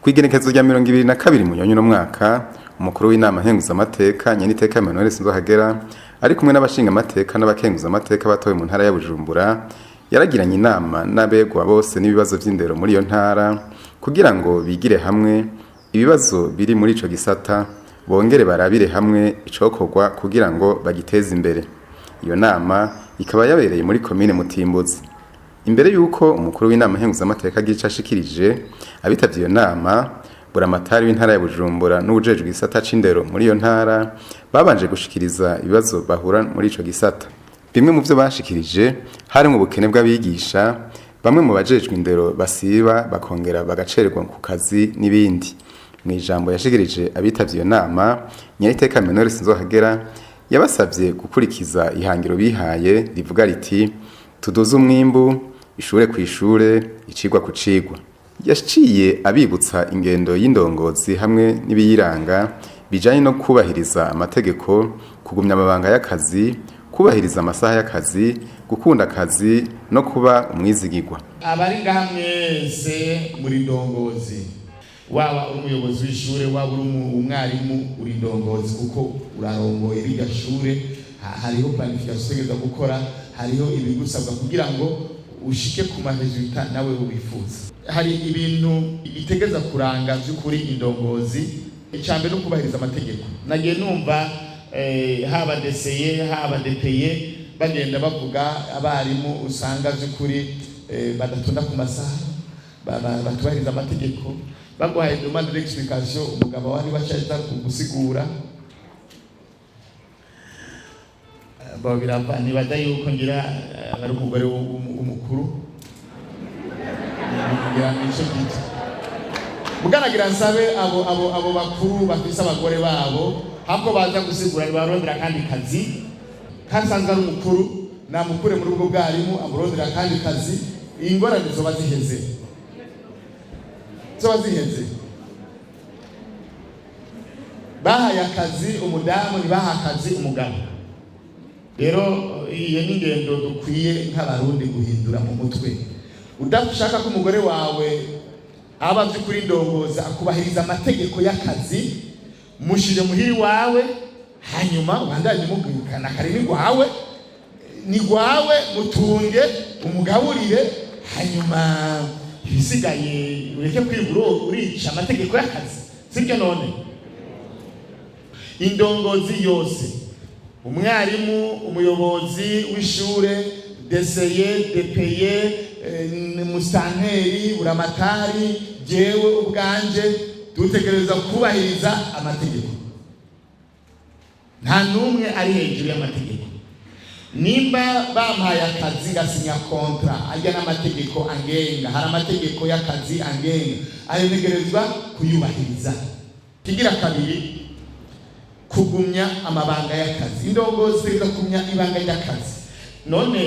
Kwigenekezo rya 2022 munyonyo no mwaka umukuru w'inama nkenguzamateka Nyaniteka Emmanuel Sinzohagera ari kumwe n'abashinga amateka n'abakenguzamateka batowe mu ntara ya Bujumbura yaragiranye inama n'abegwa bose n'ibibazo vy'indero muri iyo ntara kugira ngo bigire hamwe ibibazo biri muri ico gisata bongere barabire hamwe icokorwa kugira ngo bagiteze imbere. Iyo nama ikaba yabereye muri komine Mutimbuzi. Imbere yuko umukuru w'inama nkenguzamateka gica ashikirije abitavye iyo nama buramatari w'intara ya Bujumbura n'ubujejwe gisata c'indero muri iyo ntara babanje gushikiriza ibibazo bahura muri ico gisata. Bimwe mu byo bashikirije harimo ubukene bw'abigisha, bamwe mu bajejwe indero basiba bakongera bagacererwa ku kazi n'ibindi. Mu ijambo yashikirije abitavye iyo nama Nyaniteka Emmanuel Sinzohagera yabasavye gukurikiza ihangiro bihaye rivuga riti tuduze umwimbu ishure ku ishure icigwa ku cigwa. Yashiye abibutsa ingendo y'indongozi hamwe n'ibiyiranga bijanye no kubahiriza amategeko, kugumya amabanga y'akazi, kubahiriza amasaha y'akazi, gukunda akazi no kuba umwizigirwa. Abari ngahamwese muri ndongozi waba umuyobozi w'ishure waba umwarimu uri ndongozi kuko urarongoye iriya shure, hariho planification utegerezwa gukora, hariho ibigusabwa kugira ngo ushike ku maresultat nawe ubifuza. Hari ibintu bitegeza kuranga by'ukuri indongozi, icambe no kubahiriza amategeko. Nagiye numva haba DCE haba DPE bagenda bavuga abarimu usanga by'ukuri badatonda ku masaha, batubahiriza amategeko, baguhaye demande d'explication umugabo wari bacahita gusigura babirava nibaza yuko ngira ari umugore w'umukuru ngira nico gito muganagira nsabe abo bakuru bafise abagore babo hako baza gusigura barondera kandi kazi kasanzwe ari umukuru namukure muri ubwo bwarimu amurondera kandi kazi ingorane zo baziheze bahaye akazi umudamu nibaha akazi umugabo. Rero iyo n'ingendo dukwiye nk'abarundi guhindura mu mutwe. Udashaka ko umugore wawe aba by'ukuri ndongoza akubahiriza amategeko y'akazi, mushire muhiri wawe hanyuma ubandanye mugwikana karimi gwawe ni gwawe mutunge umugaburire hanyuma ibisigaye ureke kwiburo urica amategeko y'akazi. Sibyo none indongozi yose umwarimu umuyobozi w'ishure DCE DPE musanteri buramatari jewe ubwanje dutegereza kubahiriza amategeko. Nta numwe ari hejuru y'amategeko. Nimba bampaye akazi gasinya kontra ajya n'amategeko angenga, hari amategeko y'akazi angenga ayenegerezwa kuyubahiriza. Kigira kabiri kugumya amabanga y'akazi. Indongozi zigeza kumya ibanga y'akazi. None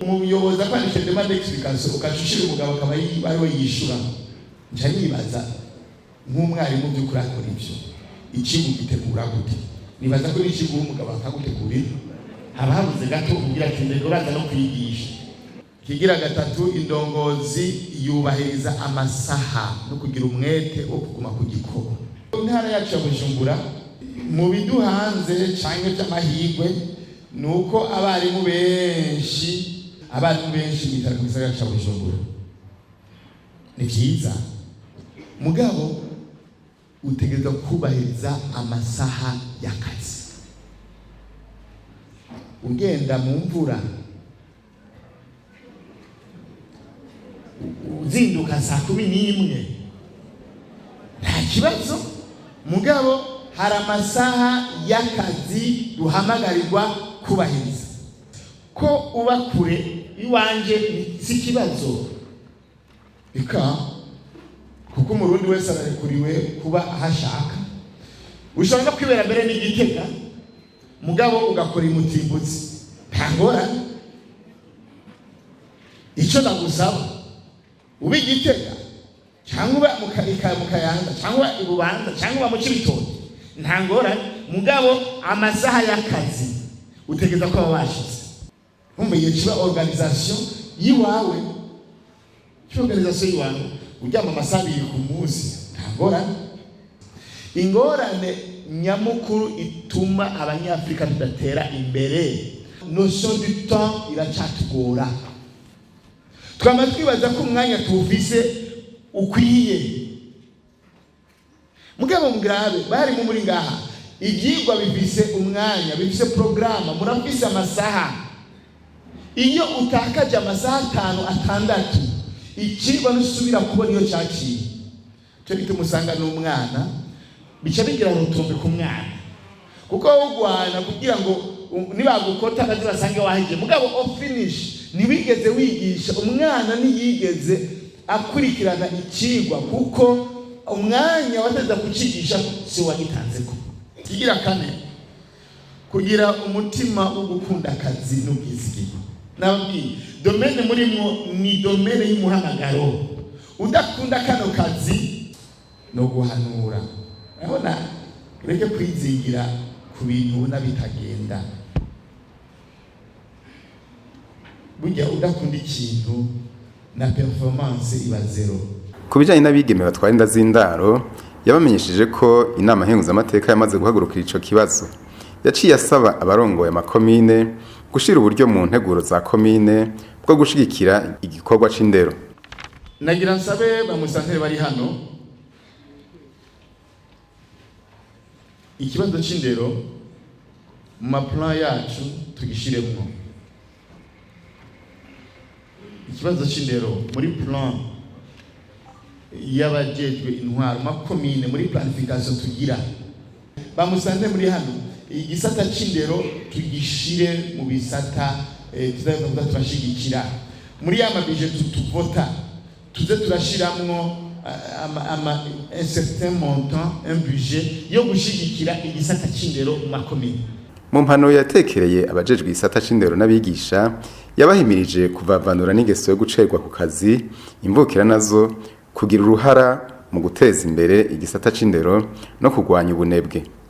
umuyobozi akwandikije demande d'explication ukacushira umugabo akaba ariwe yishura. Nja nibaza nk'umwarimu by'ukuri akora ibyo ikigo gitegura gute? Nibaza ko n'ikigo umugabo akagutegurira haba habuze gato kugira ati ndego uraza no kwigisha. Kigira gatatu indongozi yubahiriza amasaha no kugira umwete wo kuguma ku gikorwa. Intara yacu ya Bujumbura mu biduhanze canke by'amahirwe nuko abarimu benshi bitara ku gisagara ca Bujumbura. Ni vyiza mugabo utegereza kubahiriza amasaha y'akazi. Ugenda mu mvura uzinduka saa 11 nta kibazo mugabo hari amasaha y'akazi duhamagarirwa kubahiriza. Ko uba kure iwanje si kibazo ika kuko umurundi wese ararekuriwe kuba ahashaka. Ushobora kwibera mbere n'Igitega mugabo ugakora Mutimbuzi ntangora. Ico nagusaba ubi Igitega cyangwa mu Kayanza cyangwa ibubanza cyangwa mu Cibitoke ntangora mugabo amasaha y'akazi utegeza ko babashize. Umbe yica organisation yiwawe. Organization yiwawe uryama amasaha 2 ku munsi nta ngorane. Ingorane nyamukuru ituma abanyafrika tudatera imbere, notion du temps iracatugora. Twama twibaza ko umwanya tuwufise ukwiye. Mugabo mugrabe bari mu muri ngaha, ivyigwa bifise umwanya, bifise programa, murafise amasaha. Iyo utakaje amasaha 5-6 ikirwa nusubira kubona iyo cyaciye, cyo gituma usanga n'umwana bica bigira urutumbe ku mwana, kuko ugwana kugira ngo nibagukota bazi basange wahije. Mugabo finish niwigeze wigisha umwana, niyigeze akurikirana ikigwa, kuko umwanya wateza kucigisha si wagitanzeko. Kigira kane, kugira umutima wo gukunda akazi n'ubwizigiro. Nabwi domaine murimo ni domaine y'umuhamagaro. Udakunda kano kazi no guhanura, urabona, ureke kwizingira ku bintu bitagenda. Burya udakunda ikintu na performance iba zero. Ku bijyanye n'abigeme batwara inda z'indaro, yabamenyesheje ko inama nkenguzamateka yamaze guhagurukira ico kibazo. Yaciye asaba abarongoye amakomine gushira uburyo mu nteguro za komine bwo gushigikira igikorwa c'indero. Nagira nsabe bamusantere bari hano, ikibazo c'indero mu maplan yacu tugishiremwo. Ikibazo c'indero muri plan y'abajejwe intwaro makomine, muri planification tugira. Bamusanze muri hano, igisata c'indero tugishire mu bisata tuzavuga turashigikira. Muri ya mabije tutuvota tuze turashiramwo un certain montant, un budget yo gushigikira igisata c'indero mu makomine. Mu mpano yatekereye abajejwe igisata c'indero n'abigisha, yabahimirije kuvavanura n'ingeso yo gucerwa ku kazi, imvukira nazo kugira uruhara mu guteza imbere igisata c'indero no kugwanya ubunebwe.